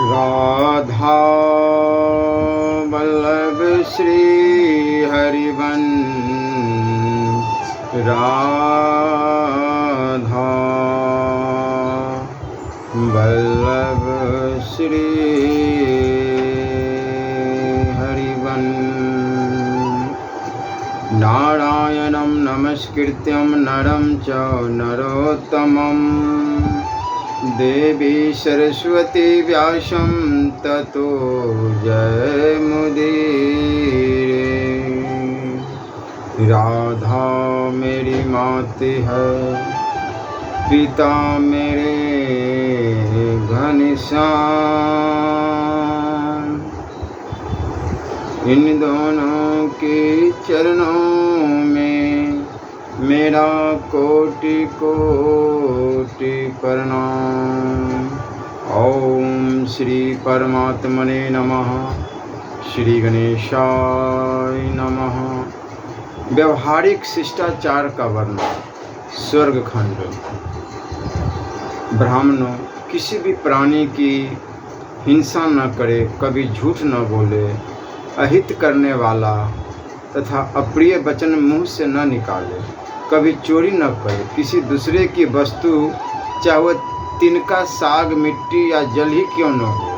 Radha Vallabh Shri everyone Radha Vallabh Shri everyone नारायणं नमस्कृत्यं नरं च नरोत्तमं देवी सरस्वती व्यासं ततो जयमुदीरये। राधा मेरी माते है, पिता मेरे घनश्याम, इन दोनों के चरणों में मेरा कोटि कोटि प्रणाम। ओम श्री परमात्मने नमः। श्री गणेशाय नमः। व्यवहारिक शिष्टाचार का वर्णन। स्वर्ग खंड। ब्राह्मणों, किसी भी प्राणी की हिंसा न करे, कभी झूठ न बोले, अहित करने वाला तथा अप्रिय वचन मुंह से न निकाले, कभी चोरी न करे, किसी दूसरे की वस्तु चाहे वह तिनका, साग, मिट्टी या जल ही क्यों न हो,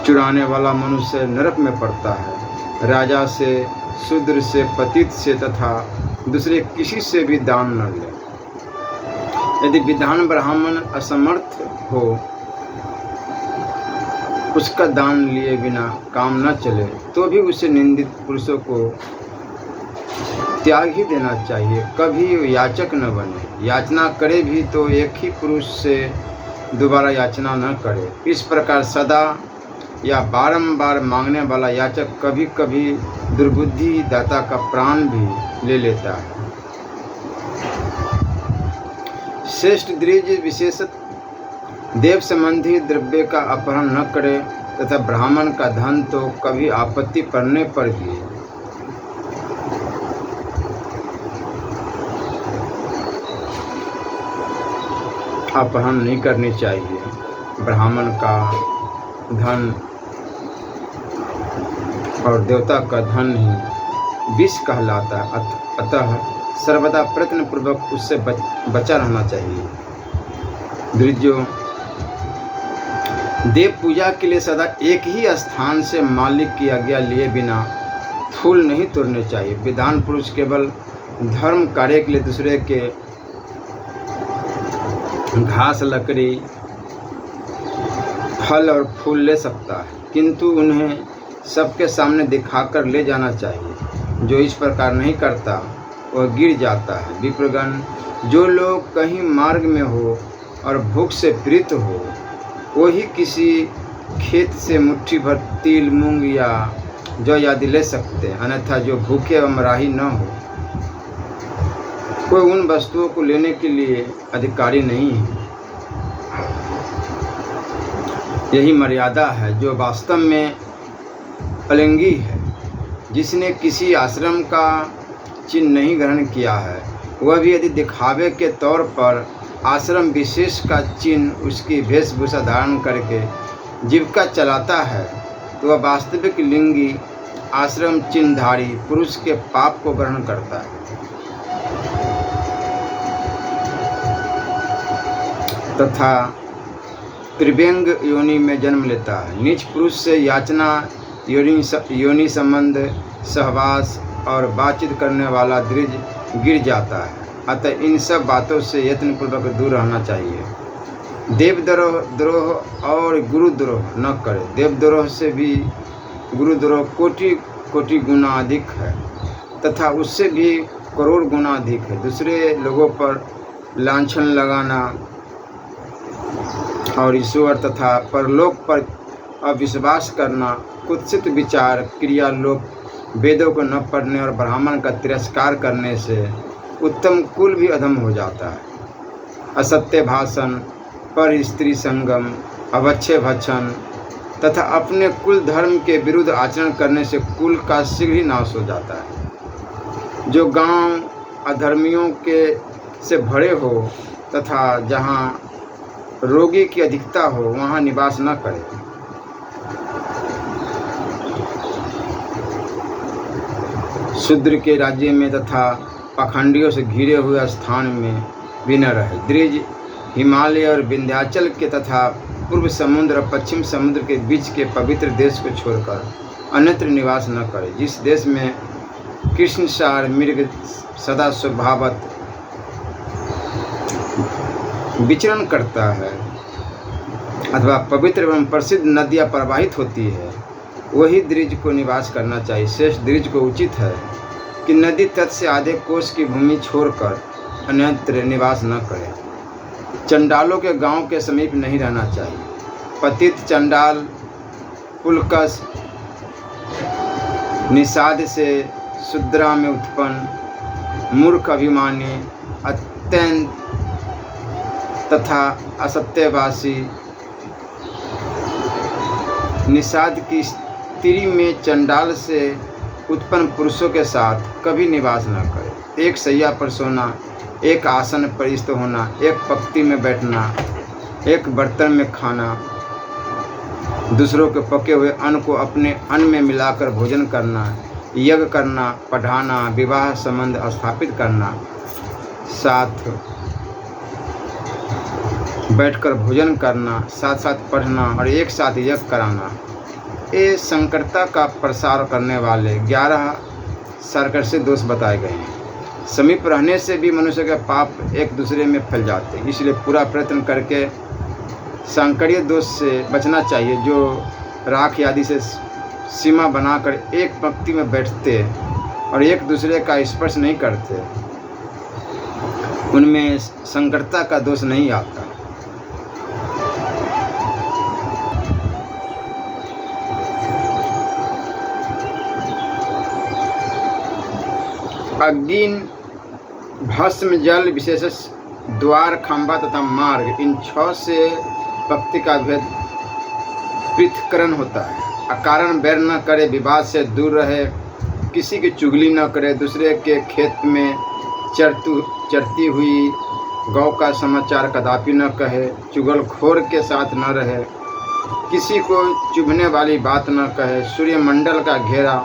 चुराने वाला मनुष्य नरक में पड़ता है। राजा से, शूद्र से, पतित से तथा दूसरे किसी से भी दान न ले। यदि विद्वान ब्राह्मण असमर्थ हो, उसका दान लिए बिना काम न चले, तो भी उसे निंदित पुरुषों को त्याग ही देना चाहिए। कभी याचक न बने, याचना करे भी तो एक ही पुरुष से दोबारा याचना न करे। इस प्रकार सदा या बारंबार मांगने वाला याचक कभी कभी दुर्बुद्धि दाता का प्राण भी ले लेता है। श्रेष्ठ द्विज विशेषत देव संबंधी द्रव्य का अपहरण न करे तथा ब्राह्मण का धन तो कभी आपत्ति पड़ने पर भी अपहरण नहीं करनी चाहिए। ब्राह्मण का धन और देवता का धन ही विष कहलाता है, अतः सर्वदा प्रयत्न पूर्वक उससे बचा रहना चाहिए। द्विजों, देव पूजा के लिए सदा एक ही स्थान से मालिक की आज्ञा लिए बिना फूल नहीं तोड़ने चाहिए। विद्वान पुरुष केवल धर्म कार्य के लिए दूसरे के घास, लकड़ी, फल और फूल ले सकता है, किंतु उन्हें सबके सामने दिखाकर ले जाना चाहिए। जो इस प्रकार नहीं करता वह गिर जाता है। विप्रगण, जो लोग कहीं मार्ग में हो और भूख से पीड़ित हो, वही किसी खेत से मुट्ठी भर तिल, मूंग या जौ आदि ले सकते हैं, अन्यथा जो भूखे व मराही न हो, कोई उन वस्तुओं को लेने के लिए अधिकारी नहीं है। यही मर्यादा है। जो वास्तव में अलिंगी है, जिसने किसी आश्रम का चिन्ह नहीं ग्रहण किया है, वह भी यदि दिखावे के तौर पर आश्रम विशेष का चिन्ह, उसकी वेशभूषा धारण करके जीविका चलाता है, तो वह वास्तविक लिंगी आश्रम चिन्हधारी पुरुष के पाप को ग्रहण करता है तथा त्रिव्यंग योनि में जन्म लेता है। नीच पुरुष से याचना, योनि संबंध, सहवास और बातचीत करने वाला द्विज गिर जाता है। अतः इन सब बातों से यत्नपूर्वक दूर रहना चाहिए। देवद्रोह और गुरुद्रोह न करे। देवद्रोह से भी गुरुद्रोह कोटि कोटि गुना अधिक है तथा उससे भी करोड़ गुना अधिक है। दूसरे लोगों पर लांछन लगाना और ईश्वर तथा परलोक पर अविश्वास करना, कुत्सित विचार, क्रिया लोग, वेदों को न पढ़ने और ब्राह्मण का तिरस्कार करने से उत्तम कुल भी अधम हो जाता है। असत्य भाषण, पर स्त्री संगम, अवच्छे भक्षण तथा अपने कुल धर्म के विरुद्ध आचरण करने से कुल का शीघ्र ही नाश हो जाता है। जो गांव अधर्मियों के से भरे हो तथा जहां रोगी की अधिकता हो वहाँ निवास न करे। शूद्र के राज्य में तथा पाखंडियों से घिरे हुए स्थान में भी न रहे। द्विज हिमालय और विंध्याचल के तथा पूर्व समुद्र और पश्चिम समुद्र के बीच के पवित्र देश को छोड़कर अन्यत्र निवास न करे। जिस देश में कृष्णसार मृग सदा स्वभावत विचरण करता है अथवा पवित्र एवं प्रसिद्ध नदियाँ प्रवाहित होती है, वही द्विज को निवास करना चाहिए। शेष द्विज को उचित है कि नदी तट से आधे कोस की भूमि छोड़कर अन्यत्र निवास न करे। चंडालों के गांव के समीप नहीं रहना चाहिए। पतित चंडाल पुलकस निषाद से शुद्रा में उत्पन्न मूर्ख अभिमानी अत्यंत तथा असत्यवासी निषाद की स्त्री में चंडाल से उत्पन्न पुरुषों के साथ कभी निवास न करे। एक शैया पर सोना, एक आसन पर स्थित होना, एक पंक्ति में बैठना, एक बर्तन में खाना, दूसरों के पके हुए अन्न को अपने अन्न में मिलाकर भोजन करना, यज्ञ करना, पढ़ाना, विवाह संबंध स्थापित करना, साथ बैठकर भोजन करना, साथ साथ पढ़ना और एक साथ यज्ञ कराना, ये संकरता का प्रसार करने वाले 11 सरकशी दोष बताए गए हैं। समीप रहने से भी मनुष्य के पाप एक दूसरे में फैल जाते हैं। इसलिए पूरा प्रयत्न करके सांकरीय दोष से बचना चाहिए। जो राख आदि से सीमा बनाकर एक पंक्ति में बैठते और एक दूसरे का स्पर्श नहीं करते, उनमें संकरता का दोष नहीं आता। अग्नि, भस्म, जल, विशेष द्वार, खंभा तथा मार्ग, इन 6 से भक्ति का भेद पृथक्करण होता है। अकारण बैर न करे, विवाद से दूर रहे, किसी की चुगली न करे, दूसरे के खेत में चरती हुई गौ का समाचार कदापि न कहे, चुगलखोर के साथ न रहे, किसी को चुभने वाली बात न कहे, सूर्यमंडल का घेरा,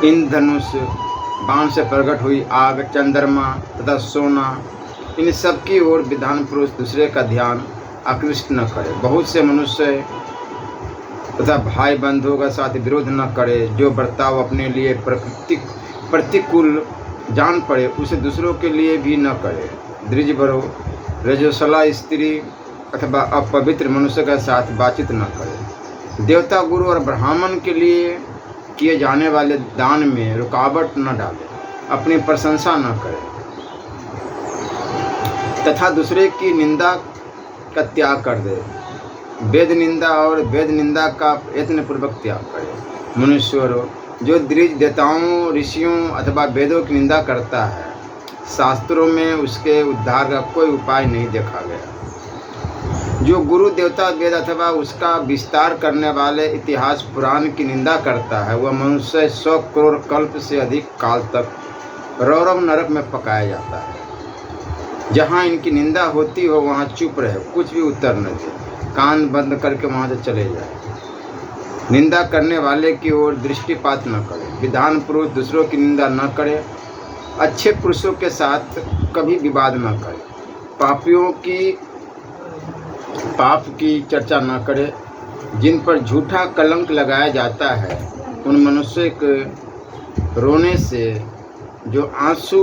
इंद्रधनुष, बाण से प्रकट हुई आग, चंद्रमा तथा सोना, इन सब की ओर विधान पुरुष दूसरे का ध्यान आकृष्ट न करे। बहुत से मनुष्य तथा भाई बंधुओं का साथ विरोध न करे। जो बर्ताव अपने लिए प्रतिकूल जान पड़े उसे दूसरों के लिए भी न करे। द्विज बरो, रजोसला स्त्री अथवा अपवित्र मनुष्य के साथ बातचीत न करे। देवता, गुरु और ब्राह्मण के लिए किए जाने वाले दान में रुकावट न डाले। अपनी प्रशंसा न करे तथा दूसरे की निंदा का त्याग कर दे। वेद निंदा और वेद निंदा का यत्नपूर्वक त्याग करे। मनुष्यों, जो द्विज देवताओं, ऋषियों अथवा वेदों की निंदा करता है, शास्त्रों में उसके उद्धार का कोई उपाय नहीं देखा गया। जो गुरु, देवता, वेद अथवा उसका विस्तार करने वाले इतिहास पुराण की निंदा करता है, वह मनुष्य 100 करोड़ कल्प से अधिक काल तक रौरव नरक में पकाया जाता है। जहाँ इनकी निंदा होती हो वहाँ चुप रहे, कुछ भी उत्तर न दे, कान बंद करके वहाँ से चले जाए। निंदा करने वाले की ओर दृष्टिपात न करे। विधान पुरुष दूसरों की निंदा न करे। अच्छे पुरुषों के साथ कभी विवाद न करे। पापियों की पाप की चर्चा न करे। जिन पर झूठा कलंक लगाया जाता है, उन मनुष्य के रोने से जो आंसू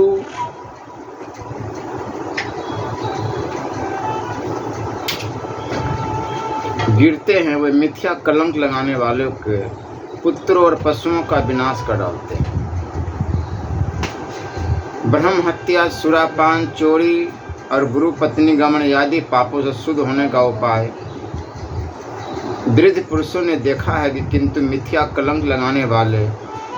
गिरते हैं, वे मिथ्या कलंक लगाने वालों के पुत्रों और पशुओं का विनाश कर डालते हैं। ब्रह्म हत्या, सुरापान, चोरी और गुरु पत्नी गमन आदि पापों से शुद्ध होने का उपाय वृद्ध पुरुषों ने देखा है, किंतु मिथ्या कलंक लगाने वाले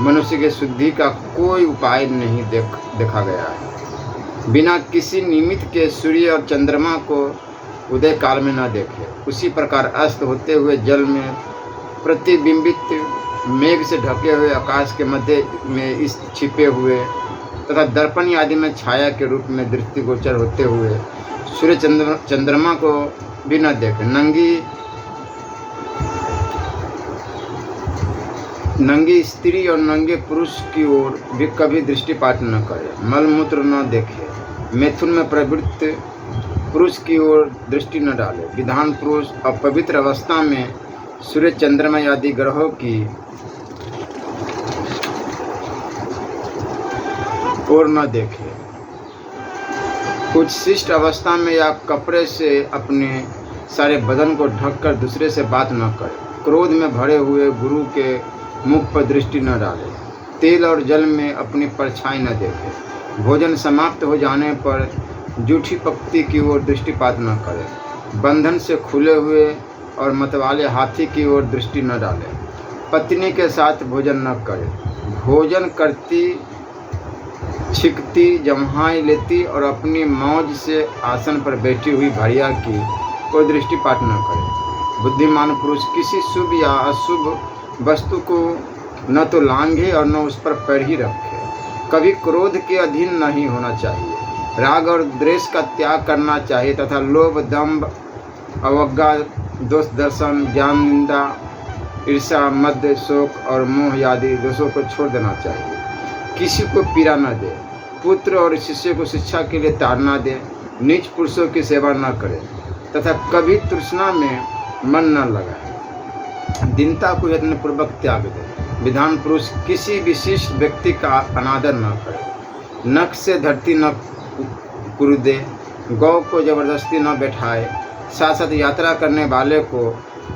मनुष्य के शुद्धि का कोई उपाय नहीं देखा गया है। बिना किसी निमित्त के सूर्य और चंद्रमा को उदय काल में न देखे, उसी प्रकार अस्त होते हुए जल में प्रतिबिंबित मेघ से ढके हुए आकाश के मध्य में इस छिपे हुए तथा दर्पण आदि में छाया के रूप में दृष्टिगोचर होते हुए सूर्य चंद्रमा को भी न देखे। नंगी स्त्री और नंगे पुरुष की ओर भी कभी दृष्टिपात न करे। मलमूत्र न देखे। मैथुन में प्रवृत्त पुरुष की ओर दृष्टि न डाले। विधान पुरुष अपवित्र अवस्था में सूर्य चंद्रमा आदि ग्रहों की ओर न देखे। कुछ शिष्ट अवस्था में या कपड़े से अपने सारे बदन को ढककर दूसरे से बात न करे। क्रोध में भरे हुए गुरु के मुख पर दृष्टि न डाले। तेल और जल में अपनी परछाई न देखे। भोजन समाप्त हो जाने पर जूठी पक्ति की ओर दृष्टिपात न करे। बंधन से खुले हुए और मतवाले हाथी की ओर दृष्टि न डाले। पत्नी के साथ भोजन न करे। भोजन करती, छिकती, जम्हाई लेती और अपनी मौज से आसन पर बैठी हुई भारिया की कोई दृष्टिपात न करे। बुद्धिमान पुरुष किसी शुभ या अशुभ वस्तु को न तो लांघे और न उस पर पैर ही रखे। कभी क्रोध के अधीन नहीं होना चाहिए। राग और द्वेष का त्याग करना चाहिए तथा लोभ, दंभ, अवज्ञा, दोष दर्शन, ज्ञान निंदा, ईर्ष्या, मद, शोक और मोह आदि दोषों को छोड़ देना चाहिए। किसी को पीड़ा न दे। पुत्र और शिष्य को शिक्षा के लिए ताड़ना दे। नीच पुरुषों की सेवा न करे तथा कभी तृष्णा में मन न लगाए। दीनता को यत्नपूर्वक त्याग दे। विधान पुरुष किसी विशिष्ट व्यक्ति का अनादर न करे। नख से धरती न कुरुदे। गौ को जबरदस्ती न बैठाए। साथ साथ यात्रा करने वाले को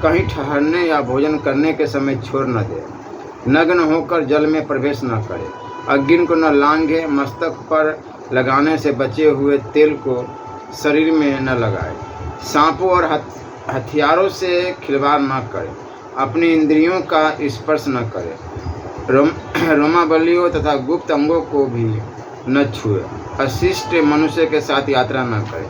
कहीं ठहरने या भोजन करने के समय छोड़ न दे। नग्न होकर जल में प्रवेश न करे। अग्नि को न लांघे। मस्तक पर लगाने से बचे हुए तेल को शरीर में न लगाए। सांपों और हथियारों से खिलवाड़ न करे। अपनी इंद्रियों का स्पर्श न करे। रोमावलियों तथा गुप्त अंगों को भी न छुए। अशिष्ट मनुष्य के साथ यात्रा न करे।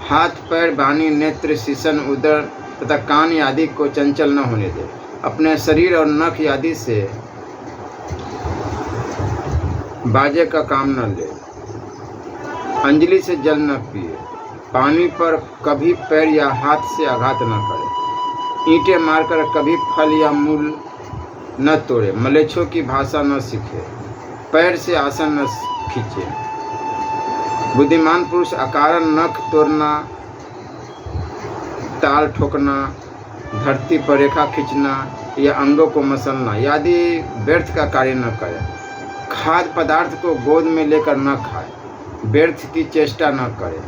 हाथ, पैर, वाणी, नेत्र, शीशन, उदर तथा कान आदि को चंचल न होने दे। अपने शरीर और नख आदि से बाजे का काम न ले। अंजलि से जल न पिए। पानी पर कभी पैर या हाथ से आघात न करे। ईंटें मारकर कभी फल या मूल न तोड़े। मलेच्छों की भाषा न सीखे। पैर से आसन न खींचे। बुद्धिमान पुरुष अकारण नख तोड़ना, ताल ठोकना, धरती पर रेखा खींचना या अंगों को मसलना आदि व्यर्थ का कार्य न करे। खाद्य पदार्थ को गोद में लेकर न खाए। व्यर्थ की चेष्टा न करे।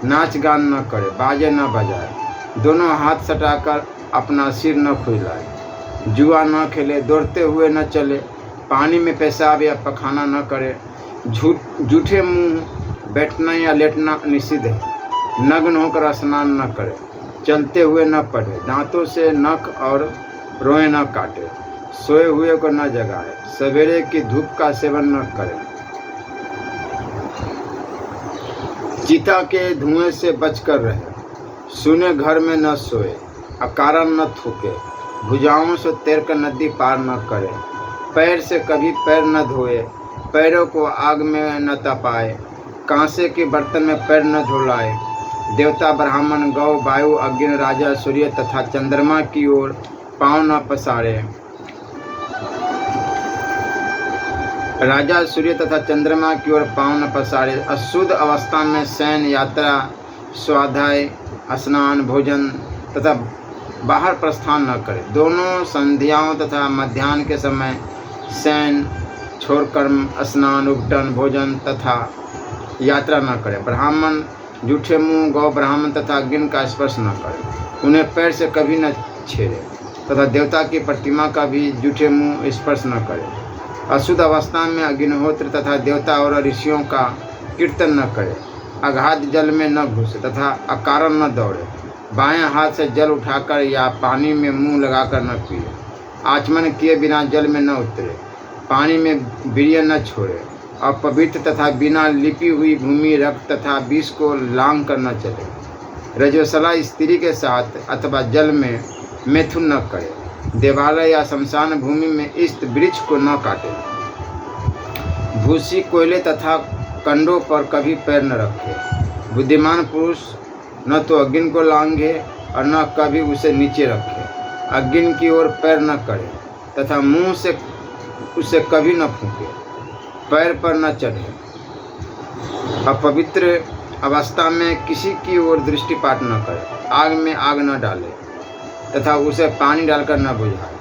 नाच गान न करे। बाजे न बजाए। दोनों हाथ सटाकर अपना सिर न खुजलाए। जुआ न खेले। दौड़ते हुए न चले। पानी में पेशाब या पखाना न करे। झूठे मुंह बैठना या लेटना निषिद्ध है। नग्न होकर स्नान न करे। चलते हुए न पढ़े। दांतों से नख और रोए न काटे। सोए हुए को न जगाए। सवेरे की धूप का सेवन न करे। चिता के धुएं से बचकर रहे। सुने घर में न सोए। अकारण न थूके। भुजाओं से तैरकर नदी पार न करे। पैर से कभी पैर न धोए। पैरों को आग में न तपाए। कांसे के बर्तन में पैर न धुलाए। देवता, ब्राह्मण, गौ, वायु, अग्नि, राजा, सूर्य तथा चंद्रमा की ओर पांव न पसारे। राजा, सूर्य तथा चंद्रमा की ओर पांव न पसारे। अशुद्ध अवस्था में शयन, यात्रा, स्वाध्याय, स्नान, भोजन तथा बाहर प्रस्थान न करे। दोनों संध्याओं तथा मध्याह्न के समय शयन छोड़कर स्नान, उपटन, भोजन तथा यात्रा न करे। ब्राह्मण जूठे मुंह, गौ, ब्राह्मण तथा अग्नि का स्पर्श न करे। उन्हें पैर से कभी न छेड़े तथा देवता की प्रतिमा का भी जूठे मुंह स्पर्श न करे। अशुद्ध अवस्था में अग्निहोत्र तथा देवता और ऋषियों का कीर्तन न करे। अगाध जल में न घुसे तथा अकारण न दौड़े। बाएं हाथ से जल उठाकर या पानी में मुंह लगाकर न पिए। आचमन किए बिना जल में न उतरे। पानी में वीर्य न छोड़े। अपवित्र तथा बिना लिपी हुई भूमि, रक्त तथा विष को लांघ कर न चले। रजोसला स्त्री के साथ अथवा जल में मैथुन न करे। देवालय या शमशान भूमि में इष्ट वृक्ष को न काटे। भूसी, कोयले तथा कंडों पर कभी पैर न रखे। बुद्धिमान पुरुष न तो अग्नि को लांघे और न कभी उसे नीचे रखे, अग्नि की ओर पैर न करे तथा मुंह से उसे कभी न फूंके, पैर पर न चढ़े, अपवित्र अवस्था में किसी की ओर दृष्टिपात न करे, आग में आग न डाले तथा उसे पानी डालकर न बुझाए,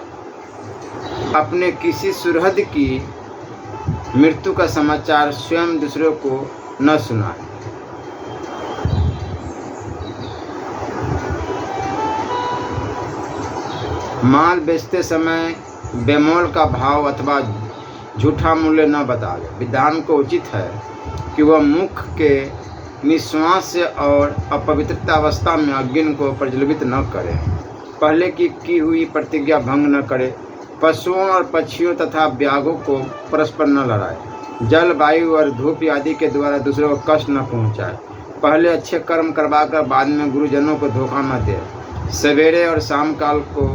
अपने किसी सुहृद की मृत्यु का समाचार स्वयं दूसरों को न सुनाए। माल बेचते समय बेमोल का भाव अथवा झूठा मूल्य न बतावे। विद्वान को उचित है कि वह मुख के निश्वास से और अपवित्रता अवस्था में अग्नि को प्रज्वलित न करे, पहले की हुई प्रतिज्ञा भंग न करे, पशुओं और पक्षियों तथा व्याघों को परस्पर न लड़ाए, जल वायु और धूप आदि के द्वारा दूसरों को कष्ट न पहुँचाए, पहले अच्छे कर्म करवाकर बाद में गुरुजनों को धोखा न दे, सवेरे और शाम काल को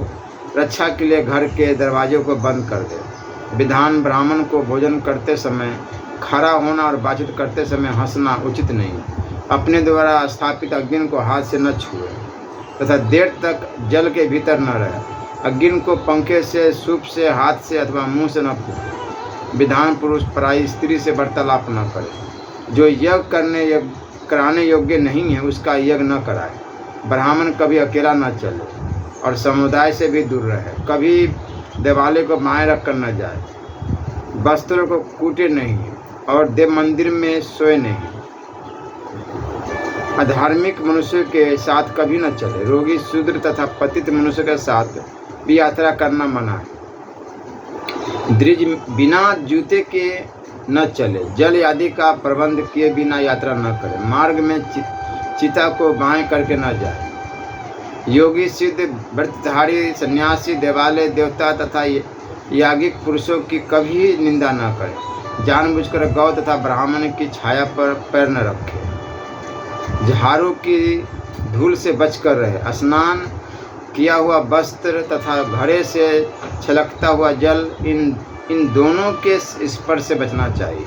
रक्षा के लिए घर के दरवाजों को बंद कर दे। विधान ब्राह्मण को भोजन करते समय खड़ा होना और बातचीत करते समय हंसना उचित नहीं, अपने द्वारा स्थापित अग्नि को हाथ से न छुए तथा देर तक जल के भीतर न रहे, अग्नि को पंखे से, सूप से, हाथ से अथवा मुंह से न फूके। विधान पुरुष पराई स्त्री से वार्तालाप न करे, जो यज्ञ कराने योग्य नहीं है उसका यज्ञ न कराए, ब्राह्मण कभी अकेला न चले और समुदाय से भी दूर रहे, कभी देवालय को बाएं रखकर न जाए, वस्त्रों को कूटे नहीं और देव मंदिर में सोए नहीं, अधार्मिक मनुष्य के साथ कभी न चले, रोगी, शूद्र तथा पतित मनुष्य के साथ भी यात्रा करना मना है, द्विज बिना जूते के न चले, जल आदि का प्रबंध किए बिना यात्रा न करे, मार्ग में चिता को बाएं करके न जाए, योगी, सिद्ध, व्रतधारी, सन्यासी, देवालय देवता तथा याज्ञिक पुरुषों की कभी निंदा न करे, जानबूझकर गौ तथा ब्राह्मण की छाया पर पैर न रखे, झाड़ू की धूल से बचकर रहे, स्नान किया हुआ वस्त्र तथा घड़े से छलकता हुआ जल, इन दोनों के स्पर्श से बचना चाहिए।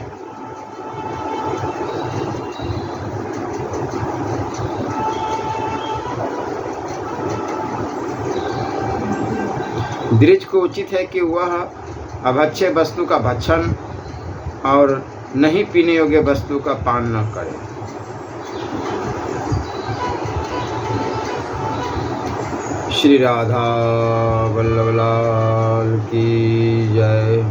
द्विज को उचित है कि वह अभक्ष्य वस्तु का भक्षण और नहीं पीने योग्य वस्तु का पान न करे। श्री राधा वल्लभ लाल की जय।